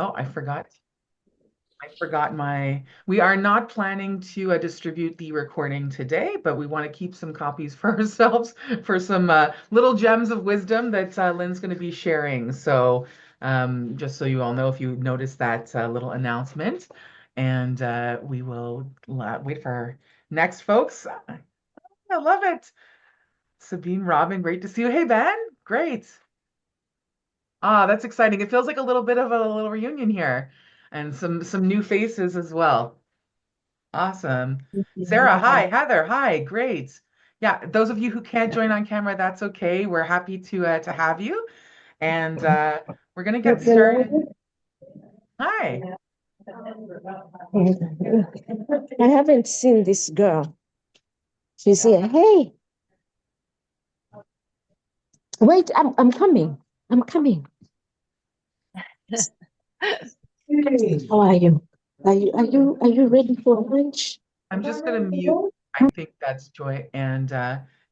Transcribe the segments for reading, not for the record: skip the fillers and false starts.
Oh, I forgot we are not planning to distribute the recording today, but we want to keep some copies for ourselves for some little gems of wisdom that Lynn's going to be sharing. So, just so you all know, if you noticed that little announcement, and we will wait for our next folks. I love it. Sabine, Robin, great to see you. Hey, Ben, great. Ah, that's exciting. It feels like a little bit of a little reunion here, and some new faces as well. Awesome. Sarah, hi. Heather, hi. Great. Yeah, those of you who can't join on camera, that's okay. We're happy to have you, and we're gonna get started. Hi. I haven't seen this girl. She's here. Hey, wait, I'm coming. I'm coming. How are you? Are you ready for lunch? I'm just gonna mute. I think that's Joy. And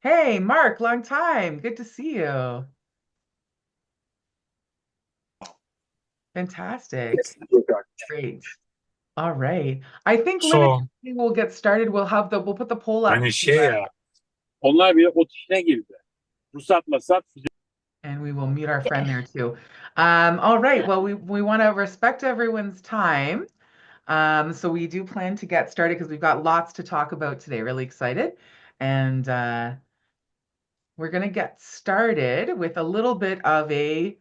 hey, Mark, long time. Good to see you. Fantastic. Great. All right. I think Lynn, Son. we'll get started. We'll put the poll up Hani şey ya. Onlar bile ot işine girdi. Ruhsat masat. and we will mute our friend there too. All right. Well, we want to respect everyone's time. So we do plan to get started because we've got lots to talk about today. Really excited. And we're going to get started with a little bit of a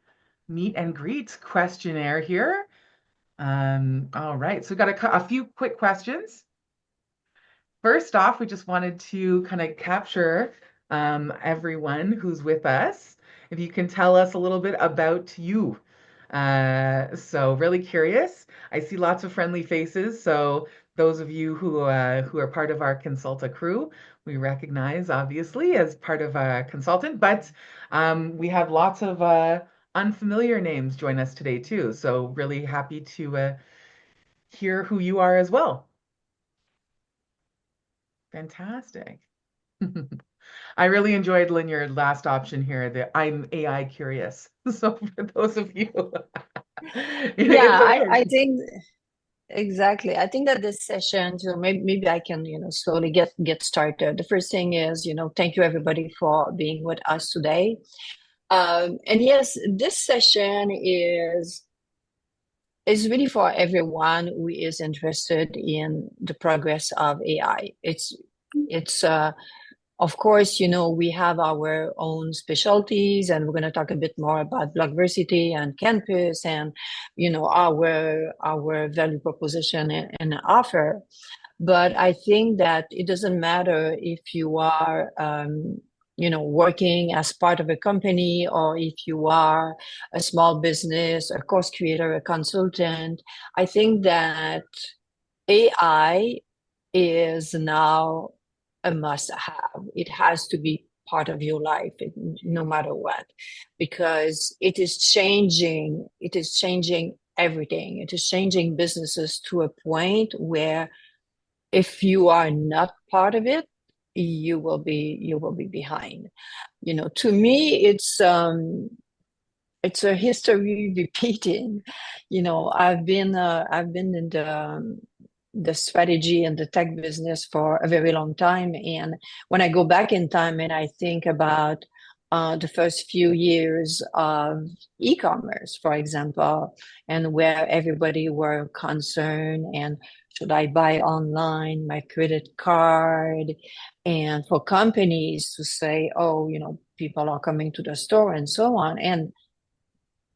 meet and greet questionnaire here. All right. So we've got a few quick questions. First off, we just wanted to kind of capture everyone who's with us. If you can tell us a little bit about you. So really curious. I see lots of friendly faces. So those of you who are part of our Consulta crew, we recognize obviously as part of a consultant, but we have lots of unfamiliar names join us today too. So really happy to hear who you are as well. Fantastic. I really enjoyed, Lynn, your last option here, that I'm AI curious. So for those of you, Yeah, it's I okay. think exactly. I think that this session, so maybe I can, slowly get started. The first thing is, thank you everybody for being with us today. And yes, this session is really for everyone who is interested in the progress of AI. It's of course, we have our own specialties, and we're going to talk a bit more about blockversity and Canpus and, our value proposition and offer. But I think that it doesn't matter if you are, working as part of a company, or if you are a small business, a course creator, a consultant. I think that AI is now a must have. It has to be part of your life, no matter what, because it is changing. It is changing everything. It is changing businesses to a point where if you are not part of it, you will be behind. To me, it's a history repeating. I've been in the strategy and the tech business for a very long time. And when I go back in time and I think about the first few years of e-commerce, for example, and where everybody were concerned, and should I buy online, my credit card, and for companies to say, oh, people are coming to the store and so on. And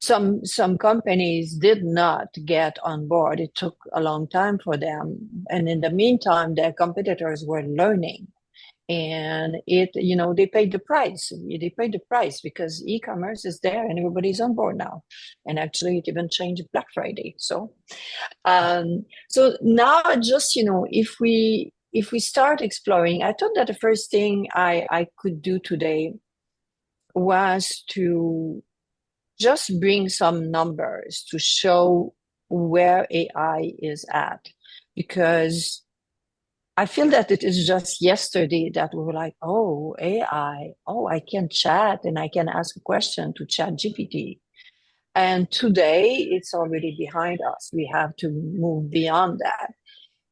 some companies did not get on board. It took a long time for them, and in the meantime their competitors were learning, and they paid the price. Because e-commerce is there and everybody's on board now, and actually it even changed Black Friday. So now, just if we start exploring, I thought that the first thing I could do today was to just bring some numbers to show where AI is at, because I feel that it is just yesterday that we were like, oh, AI, oh, I can chat and I can ask a question to Chatgpt. And today it's already behind us. We have to move beyond that.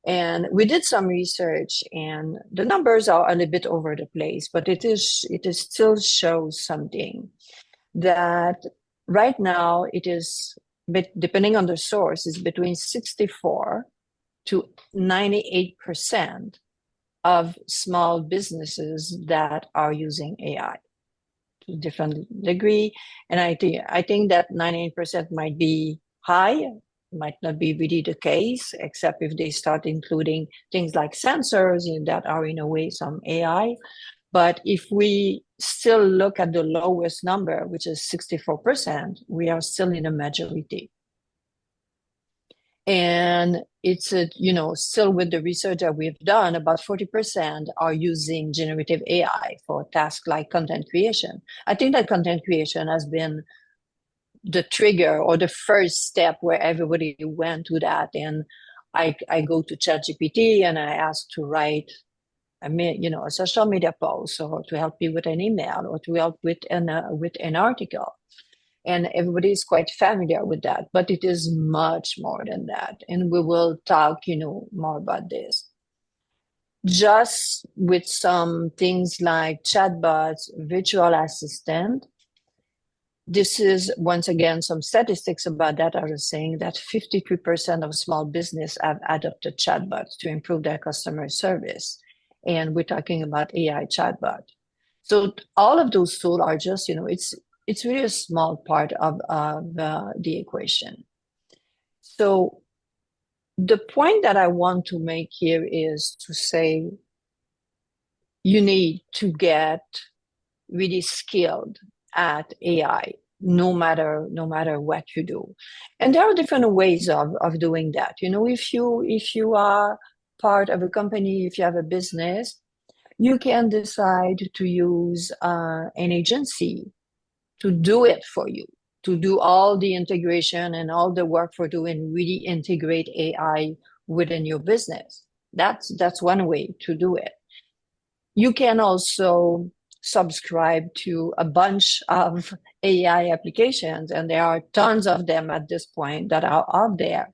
And we did some research, and the numbers are a little bit over the place, but it is still shows something that right now it is, depending on the source, is between 64 to 98% of small businesses that are using AI to different degree. And I think that 98% might be high, might not be really the case, except if they start including things like sensors that are in a way some AI. But if we still look at the lowest number, which is 64%, we are still in a majority. And it's still with the research that we've done, about 40% are using generative AI for tasks like content creation. I think that content creation has been the trigger or the first step where everybody went to that. And I go to Chatgpt and I ask to write a social media post, or to help me with an email, or to help with an article. And everybody is quite familiar with that, but it is much more than that. And we will talk, more about this. Just with some things like chatbots, virtual assistant, this is, once again, some statistics about that are saying that 53% of small business have adopted chatbots to improve their customer service. And we're talking about AI chatbot. So all of those tools are just, it's really a small part of the equation. So the point that I want to make here is to say you need to get really skilled at AI, no matter what you do. And there are different ways of doing that. If you are part of a company, if you have a business, you can decide to use an agency to do it for you, to do all the integration and all the work for doing really integrate AI within your business. That's one way to do it. You can also subscribe to a bunch of AI applications, and there are tons of them at this point that are out there.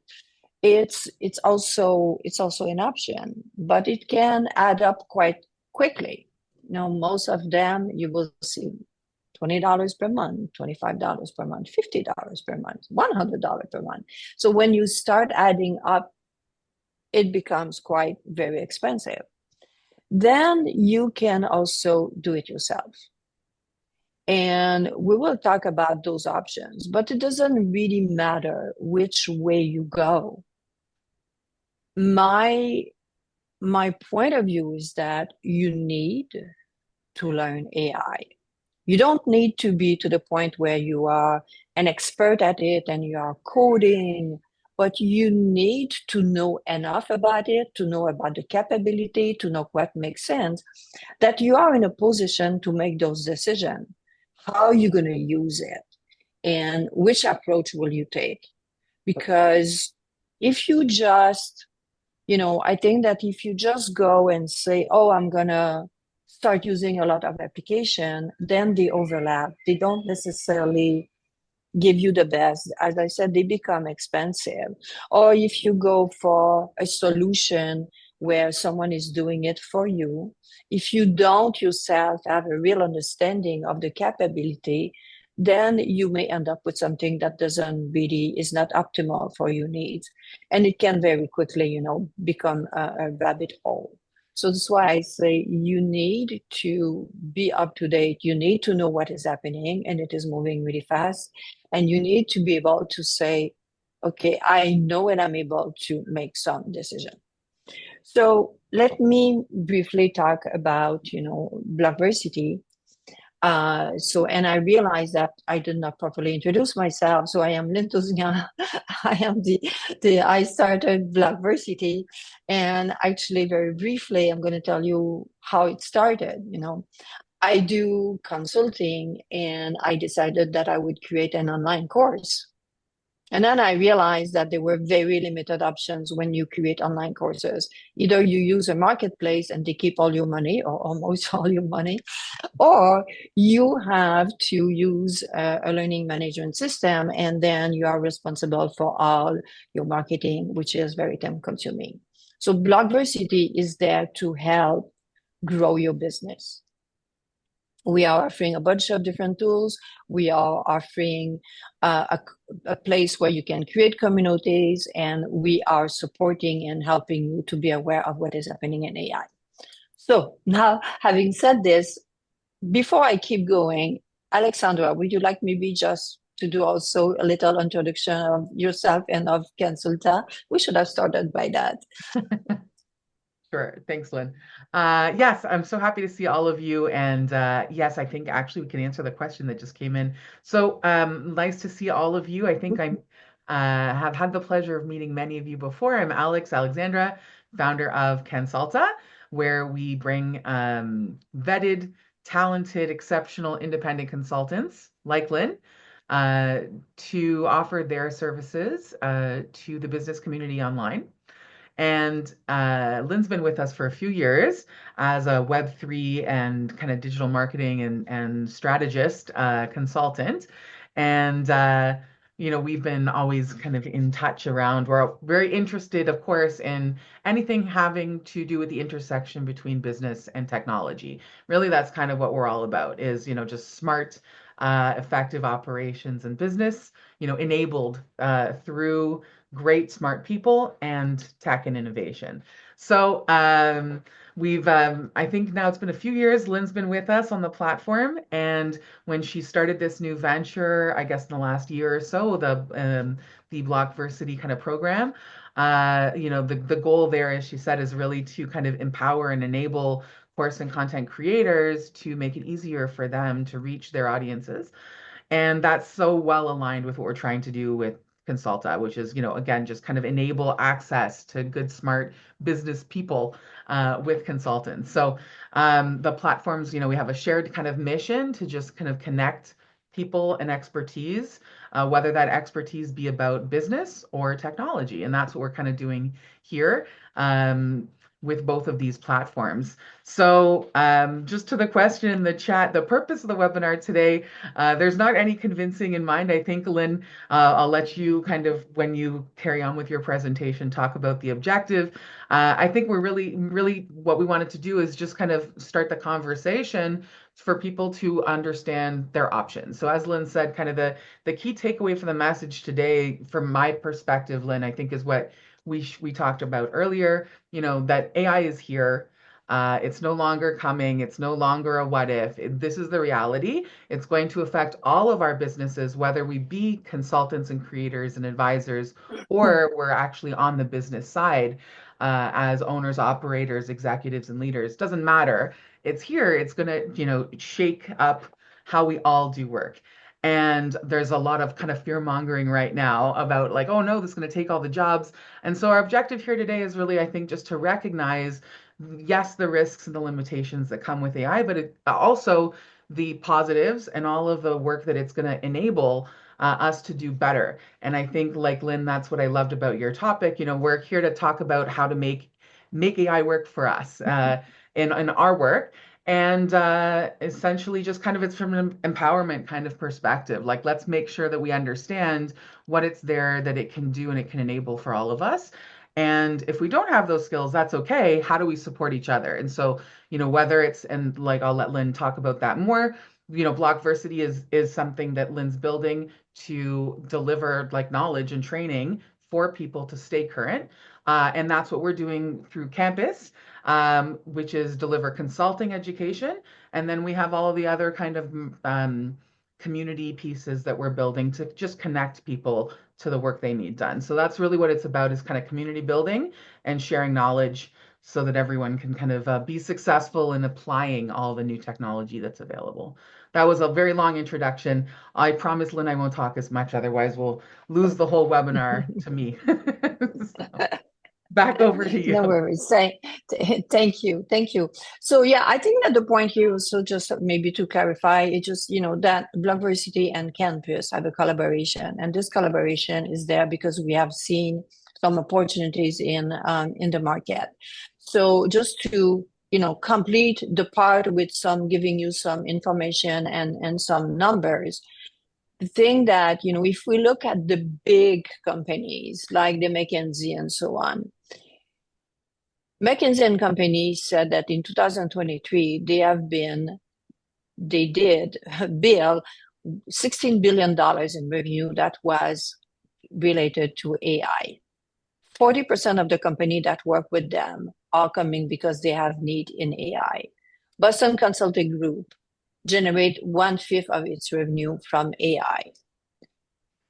It's also an option, but it can add up quite quickly. Most of them you will see $20 per month, $25 per month, $50 per month, $100 per month. So when you start adding up, it becomes quite very expensive. Then you can also do it yourself. And we will talk about those options, but it doesn't really matter which way you go. My point of view is that you need to learn AI. You don't need to be to the point where you are an expert at it and you are coding, but you need to know enough about it, to know about the capability, to know what makes sense, that you are in a position to make those decisions. How are you going to use it? And which approach will you take? Because if you just, I think that if you just go and say, oh, I'm going to start using a lot of application, then they overlap. They don't necessarily give you the best. As I said, they become expensive. Or if you go for a solution where someone is doing it for you, if you don't yourself have a real understanding of the capability, then you may end up with something that is not optimal for your needs. And it can very quickly, become a rabbit hole. So that's why I say you need to be up to date. You need to know what is happening, and it is moving really fast. And you need to be able to say, okay, I know and I'm able to make some decision. So let me briefly talk about, blockversity. And I realized that I did not properly introduce myself. So I am Lintuzga. I started blockversity. And actually, very briefly, I'm going to tell you how it started. I do consulting, and I decided that I would create an online course. And then I realized that there were very limited options when you create online courses. Either you use a marketplace and they keep all your money or almost all your money, or you have to use a learning management system and then you are responsible for all your marketing, which is very time consuming. So blockversity is there to help grow your business. We are offering a bunch of different tools. We are offering a place where you can create communities, and we are supporting and helping you to be aware of what is happening in AI. So now, having said this, before I keep going, Alexandra, would you like maybe just to do also a little introduction of yourself and of Consulta? We should have started by that. Sure. Thanks, Lynn. Yes, I'm so happy to see all of you. And yes, I think actually we can answer the question that just came in. So nice to see all of you. I think I have had the pleasure of meeting many of you before. I'm Alexandra, founder of Consulta, where we bring vetted, talented, exceptional, independent consultants like Lynn to offer their services to the business community online. And Lynn's been with us for a few years as a Web3 and kind of digital marketing and strategist consultant. And, we've been always kind of in touch around, we're very interested, of course, in anything having to do with the intersection between business and technology. Really, that's kind of what we're all about is, just smart, effective operations and business, enabled through great, smart people and tech and innovation. So I think now it's been a few years. Lynn's been with us on the platform, and when she started this new venture, I guess in the last year or so, the blockversity kind of program, the goal there, as she said, is really to kind of empower and enable course and content creators to make it easier for them to reach their audiences. And that's so well aligned with what we're trying to do with Consulta, which is, again, just kind of enable access to good, smart business people with consultants. So the platforms, we have a shared kind of mission to just kind of connect people and expertise, whether that expertise be about business or technology. And that's what we're kind of doing here. With both of these platforms. So just to the question in the chat, the purpose of the webinar today, there's not any convincing in mind. I think, Lynn, I'll let you kind of, when you carry on with your presentation, talk about the objective. I think we're really what we wanted to do is just kind of start the conversation for people to understand their options. So as Lynn said, kind of the key takeaway for the message today, from my perspective, Lynn, I think is what we talked about earlier, that AI is here. It's no longer coming. It's no longer a what if. This is the reality. It's going to affect all of our businesses, whether we be consultants and creators and advisors, or we're actually on the business side as owners, operators, executives, and leaders. Doesn't matter. It's here. It's going to, shake up how we all do work. And there's a lot of kind of fear mongering right now about like, oh no, this is going to take all the jobs. And so our objective here today is really, I think, just to recognize, yes, the risks and the limitations that come with AI, but also the positives and all of the work that it's going to enable us to do better. And I think, like Lynn, that's what I loved about your topic. We're here to talk about how to make AI work for us in our work. And essentially, just kind of it's from an empowerment kind of perspective. Like, let's make sure that we understand what it's there that it can do and it can enable for all of us. And if we don't have those skills, that's okay. How do we support each other? And so, whether it's, and like I'll let Lynn talk about that more. Blockversity is something that Lynn's building to deliver like knowledge and training for people to stay current. And that's what we're doing through Canpus, which is deliver consulting education. And then we have all of the other kind of community pieces that we're building to just connect people to the work they need done. So that's really what it's about, is kind of community building and sharing knowledge so that everyone can kind of be successful in applying all the new technology that's available. That was a very long introduction. I promise, Lynn, I won't talk as much, otherwise we'll lose the whole webinar to me. So. back over to No you. worries. Thank you. Thank you. So yeah, I think that the point here also, just maybe to clarify, it just, that blockversity and Canpus have a collaboration, and this collaboration is there because we have seen some opportunities in the market. So just to, complete the part with some giving you some information and some numbers. The thing that, if we look at the big companies like the McKinsey and so on, McKinsey and Company said that in 2023, they did bill $16 billion in revenue that was related to AI. 40% of the company that work with them are coming because they have need in AI. Boston Consulting Group generate 1/5 of its revenue from AI.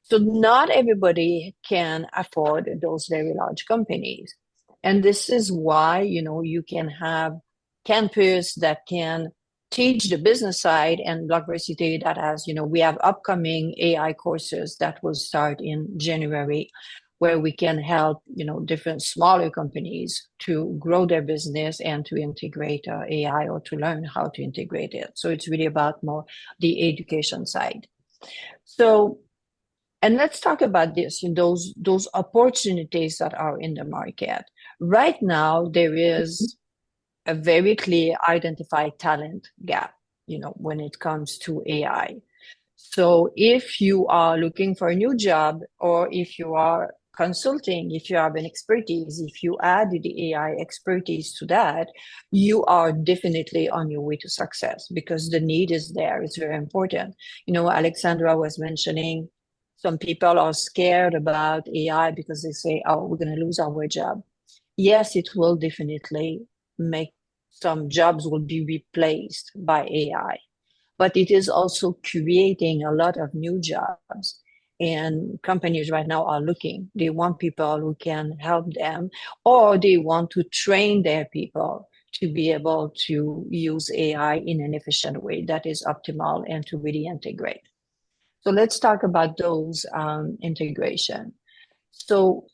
So not everybody can afford those very large companies. And this is why, you can have Canpus that can teach the business side, and blockversity that has, we have upcoming AI courses that will start in January, where we can help, different smaller companies to grow their business and to integrate AI, or to learn how to integrate it. So it's really about more the education side. So, and let's talk about this, those opportunities that are in the market. Right now, there is a very clear identified talent gap, when it comes to AI. So if you are looking for a new job, or if you are consulting, if you have an expertise, if you add the AI expertise to that, you are definitely on your way to success, because the need is there. It's very important. Alexandra was mentioning some people are scared about AI because they say, oh, we're going to lose our job. Yes, it will definitely make some jobs will be replaced by AI, but it is also creating a lot of new jobs. And companies right now are looking, they want people who can help them, or they want to train their people to be able to use AI in an efficient way that is optimal and to really integrate. So let's talk about those integration. So